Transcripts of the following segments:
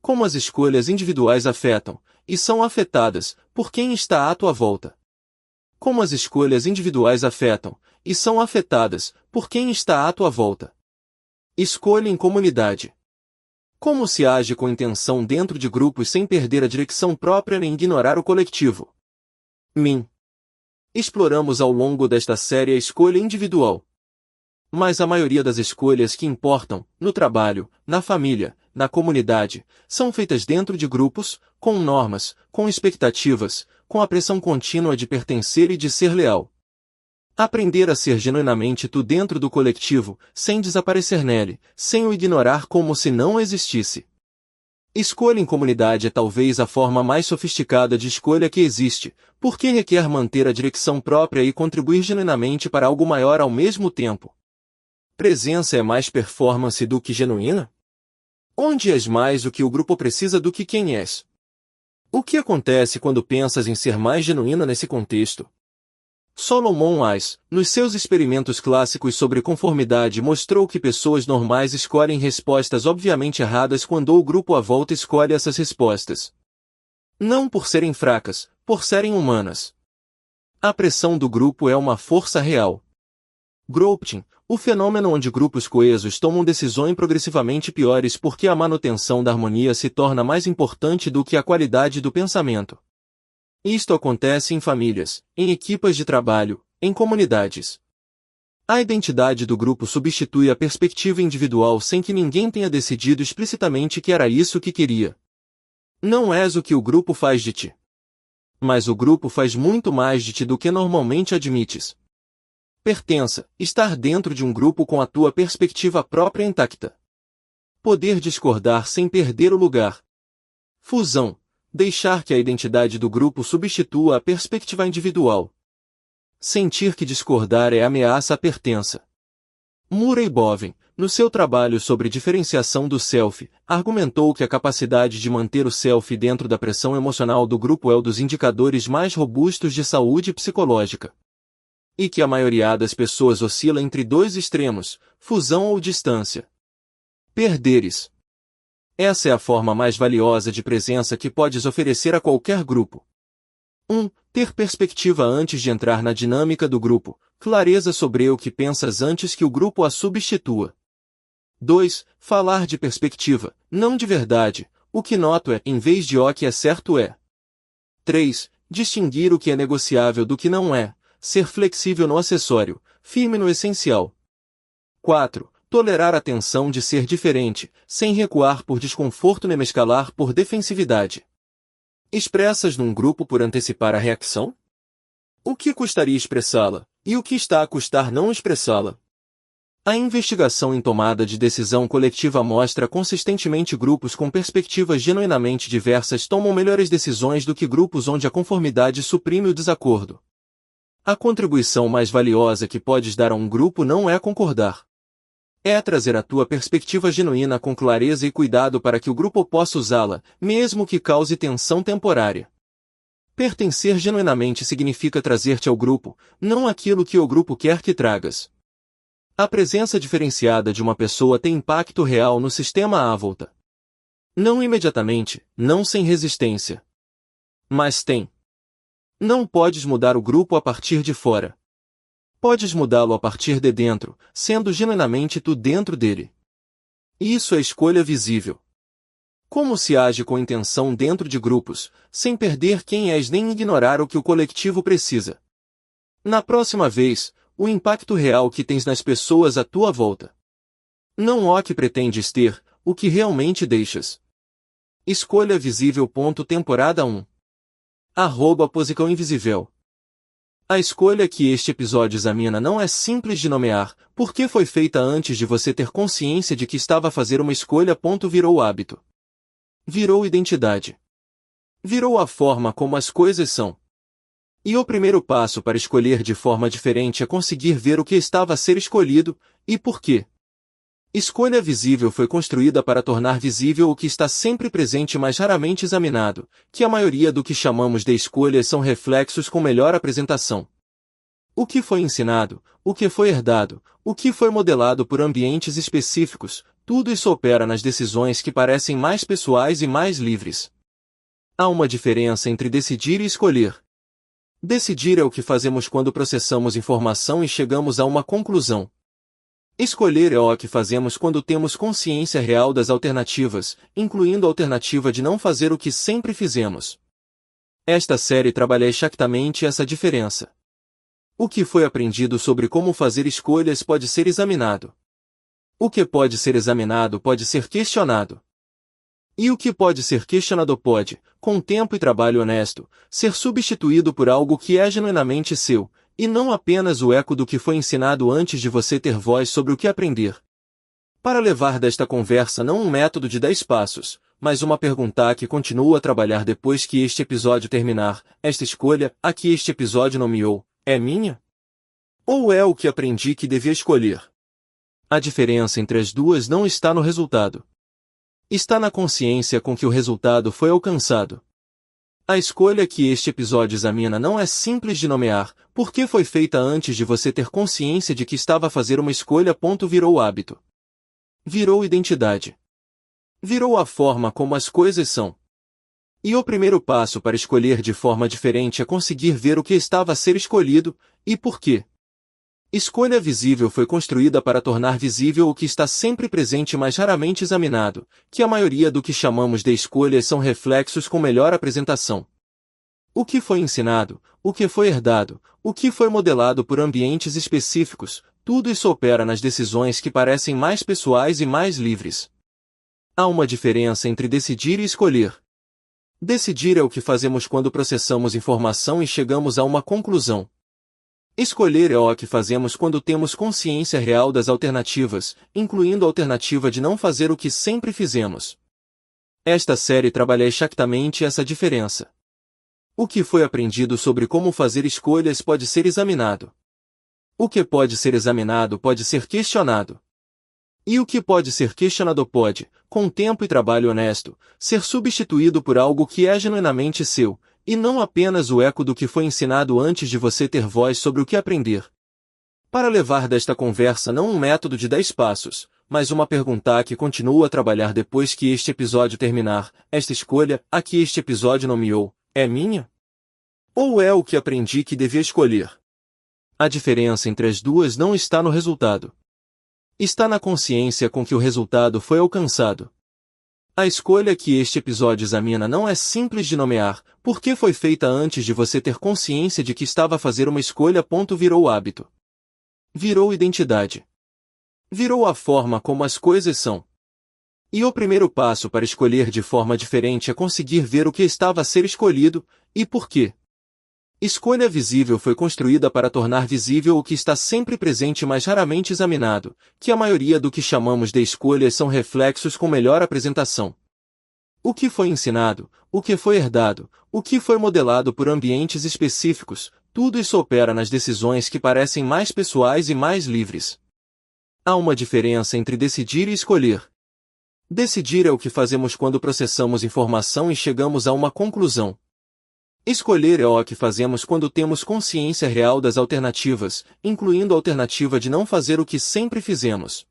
Como as escolhas individuais afetam, e são afetadas, por quem está à tua volta. Como as escolhas individuais afetam, e são afetadas, por quem está à tua volta. Escolha em comunidade. Como se age com intenção dentro de grupos sem perder a direção própria nem ignorar o coletivo? Exploramos ao longo desta série a escolha individual. Mas a maioria das escolhas que importam, no trabalho, na família, na comunidade, são feitas dentro de grupos, com normas, com expectativas, com a pressão contínua de pertencer e de ser leal. Aprender a ser genuinamente tu dentro do coletivo, sem desaparecer nele, sem o ignorar como se não existisse. Escolha em comunidade é talvez a forma mais sofisticada de escolha que existe, porque requer manter a direção própria e contribuir genuinamente para algo maior ao mesmo tempo. Presença é mais performance do que genuína? Onde és mais o que o grupo precisa do que quem és? O que acontece quando pensas em ser mais genuína nesse contexto? Solomon Wise, nos seus experimentos clássicos sobre conformidade, mostrou que pessoas normais escolhem respostas obviamente erradas quando o grupo à volta escolhe essas respostas. Não por serem fracas, por serem humanas. A pressão do grupo é uma força real. Groupthink, o fenômeno onde grupos coesos tomam decisões progressivamente piores porque a manutenção da harmonia se torna mais importante do que a qualidade do pensamento. Isto acontece em famílias, em equipas de trabalho, em comunidades. A identidade do grupo substitui a perspectiva individual sem que ninguém tenha decidido explicitamente que era isso que queria. Não és o que o grupo faz de ti. Mas o grupo faz muito mais de ti do que normalmente admites. Pertença, estar dentro de um grupo com a tua perspectiva própria intacta. Poder discordar sem perder o lugar. Fusão. Deixar que a identidade do grupo substitua a perspectiva individual. Sentir que discordar é ameaça à pertença. Murray Bowen, no seu trabalho sobre diferenciação do self, argumentou que a capacidade de manter o self dentro da pressão emocional do grupo é um dos indicadores mais robustos de saúde psicológica. E que a maioria das pessoas oscila entre dois extremos, fusão ou distância. Perderes. Essa é a forma mais valiosa de presença que podes oferecer a qualquer grupo. 1. Ter perspectiva antes de entrar na dinâmica do grupo, clareza sobre o que pensas antes que o grupo a substitua. 2. Falar de perspectiva, não de verdade, o que noto é, em vez de o que é certo é. 3. Distinguir o que é negociável do que não é, ser flexível no acessório, firme no essencial. 4. Tolerar a tensão de ser diferente, sem recuar por desconforto nem escalar por defensividade. Expressas num grupo por antecipar a reação? O que custaria expressá-la, e o que está a custar não expressá-la? A investigação em tomada de decisão coletiva mostra consistentemente grupos com perspectivas genuinamente diversas tomam melhores decisões do que grupos onde a conformidade suprime o desacordo. A contribuição mais valiosa que podes dar a um grupo não é concordar. É trazer a tua perspectiva genuína com clareza e cuidado para que o grupo possa usá-la, mesmo que cause tensão temporária. Pertencer genuinamente significa trazer-te ao grupo, não aquilo que o grupo quer que tragas. A presença diferenciada de uma pessoa tem impacto real no sistema à volta. Não imediatamente, não sem resistência. Mas tem. Não podes mudar o grupo a partir de fora. Podes mudá-lo a partir de dentro, sendo genuinamente tu dentro dele. Isso é escolha visível. Como se age com intenção dentro de grupos, sem perder quem és nem ignorar o que o coletivo precisa. Na próxima vez, o impacto real que tens nas pessoas à tua volta. Não o que pretendes ter, o que realmente deixas. Escolha visível. Temporada 1. @Posição Invisível. A escolha que este episódio examina não é simples de nomear, porque foi feita antes de você ter consciência de que estava a fazer uma escolha. Virou hábito. Virou identidade. Virou a forma como as coisas são. E o primeiro passo para escolher de forma diferente é conseguir ver o que estava a ser escolhido, e por quê. Escolha visível foi construída para tornar visível o que está sempre presente mas raramente examinado, que a maioria do que chamamos de escolhas são reflexos com melhor apresentação. O que foi ensinado, o que foi herdado, o que foi modelado por ambientes específicos, tudo isso opera nas decisões que parecem mais pessoais e mais livres. Há uma diferença entre decidir e escolher. Decidir é o que fazemos quando processamos informação e chegamos a uma conclusão. Escolher é o que fazemos quando temos consciência real das alternativas, incluindo a alternativa de não fazer o que sempre fizemos. Esta série trabalha exatamente essa diferença. O que foi aprendido sobre como fazer escolhas pode ser examinado. O que pode ser examinado pode ser questionado. E o que pode ser questionado pode, com tempo e trabalho honesto, ser substituído por algo que é genuinamente seu, e não apenas o eco do que foi ensinado antes de você ter voz sobre o que aprender. Para levar desta conversa não um método de 10 passos, mas uma pergunta que continua a trabalhar depois que este episódio terminar, esta escolha, a que este episódio nomeou, é minha? Ou é o que aprendi que devia escolher? A diferença entre as duas não está no resultado. Está na consciência com que o resultado foi alcançado. A escolha que este episódio examina não é simples de nomear, porque foi feita antes de você ter consciência de que estava a fazer uma escolha. Virou hábito. Virou identidade. Virou a forma como as coisas são. E o primeiro passo para escolher de forma diferente é conseguir ver o que estava a ser escolhido, e por quê. Escolha visível foi construída para tornar visível o que está sempre presente mas raramente examinado, que a maioria do que chamamos de escolhas são reflexos com melhor apresentação. O que foi ensinado, o que foi herdado, o que foi modelado por ambientes específicos, tudo isso opera nas decisões que parecem mais pessoais e mais livres. Há uma diferença entre decidir e escolher. Decidir é o que fazemos quando processamos informação e chegamos a uma conclusão. Escolher é o que fazemos quando temos consciência real das alternativas, incluindo a alternativa de não fazer o que sempre fizemos. Esta série trabalha exatamente essa diferença. O que foi aprendido sobre como fazer escolhas pode ser examinado. O que pode ser examinado pode ser questionado. E o que pode ser questionado pode, com tempo e trabalho honesto, ser substituído por algo que é genuinamente seu, e não apenas o eco do que foi ensinado antes de você ter voz sobre o que aprender. Para levar desta conversa não um método de 10 passos, mas uma pergunta que continua a trabalhar depois que este episódio terminar, esta escolha, a que este episódio nomeou, é minha? Ou é o que aprendi que devia escolher? A diferença entre as duas não está no resultado. Está na consciência com que o resultado foi alcançado. A escolha que este episódio examina não é simples de nomear, porque foi feita antes de você ter consciência de que estava a fazer uma escolha. Virou hábito. Virou identidade. Virou a forma como as coisas são. E o primeiro passo para escolher de forma diferente é conseguir ver o que estava a ser escolhido, e por quê. Escolha visível foi construída para tornar visível o que está sempre presente mas raramente examinado, que a maioria do que chamamos de escolhas são reflexos com melhor apresentação. O que foi ensinado, o que foi herdado, o que foi modelado por ambientes específicos, tudo isso opera nas decisões que parecem mais pessoais e mais livres. Há uma diferença entre decidir e escolher. Decidir é o que fazemos quando processamos informação e chegamos a uma conclusão. Escolher é o que fazemos quando temos consciência real das alternativas, incluindo a alternativa de não fazer o que sempre fizemos.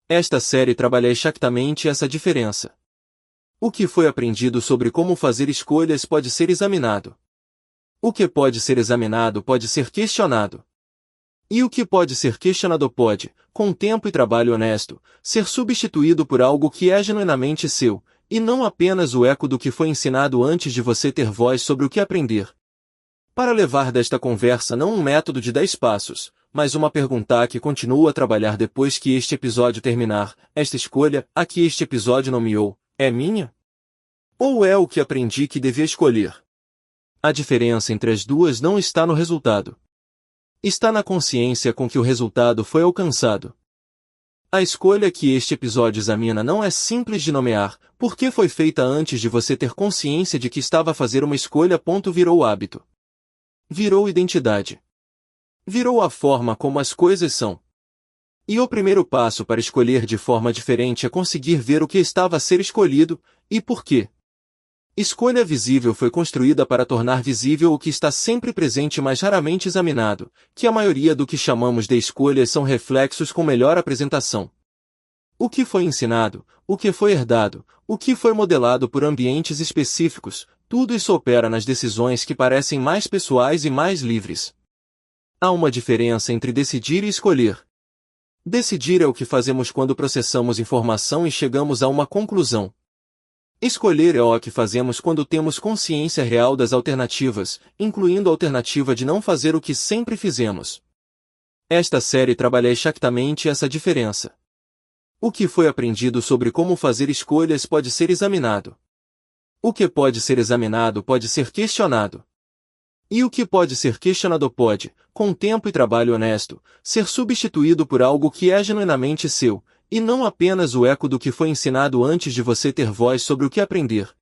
Esta série trabalha exatamente essa diferença. O que foi aprendido sobre como fazer escolhas pode ser examinado. O que pode ser examinado pode ser questionado. E o que pode ser questionado pode, com tempo e trabalho honesto, ser substituído por algo que é genuinamente seu, e não apenas o eco do que foi ensinado antes de você ter voz sobre o que aprender. Para levar desta conversa não um método de 10 passos, mas uma pergunta que continua a trabalhar depois que este episódio terminar, esta escolha, a que este episódio nomeou, é minha? Ou é o que aprendi que devia escolher? A diferença entre as duas não está no resultado. Está na consciência com que o resultado foi alcançado. A escolha que este episódio examina não é simples de nomear, porque foi feita antes de você ter consciência de que estava a fazer uma escolha. Virou hábito. Virou identidade. Virou a forma como as coisas são. E o primeiro passo para escolher de forma diferente é conseguir ver o que estava a ser escolhido, e por quê. Escolha visível foi construída para tornar visível o que está sempre presente mas raramente examinado, que a maioria do que chamamos de escolhas são reflexos com melhor apresentação. O que foi ensinado, o que foi herdado, o que foi modelado por ambientes específicos, tudo isso opera nas decisões que parecem mais pessoais e mais livres. Há uma diferença entre decidir e escolher. Decidir é o que fazemos quando processamos informação e chegamos a uma conclusão. Escolher é o que fazemos quando temos consciência real das alternativas, incluindo a alternativa de não fazer o que sempre fizemos. Esta série trabalha exatamente essa diferença. O que foi aprendido sobre como fazer escolhas pode ser examinado. O que pode ser examinado pode ser questionado. E o que pode ser questionado pode, com tempo e trabalho honesto, ser substituído por algo que é genuinamente seu, e não apenas o eco do que foi ensinado antes de você ter voz sobre o que aprender.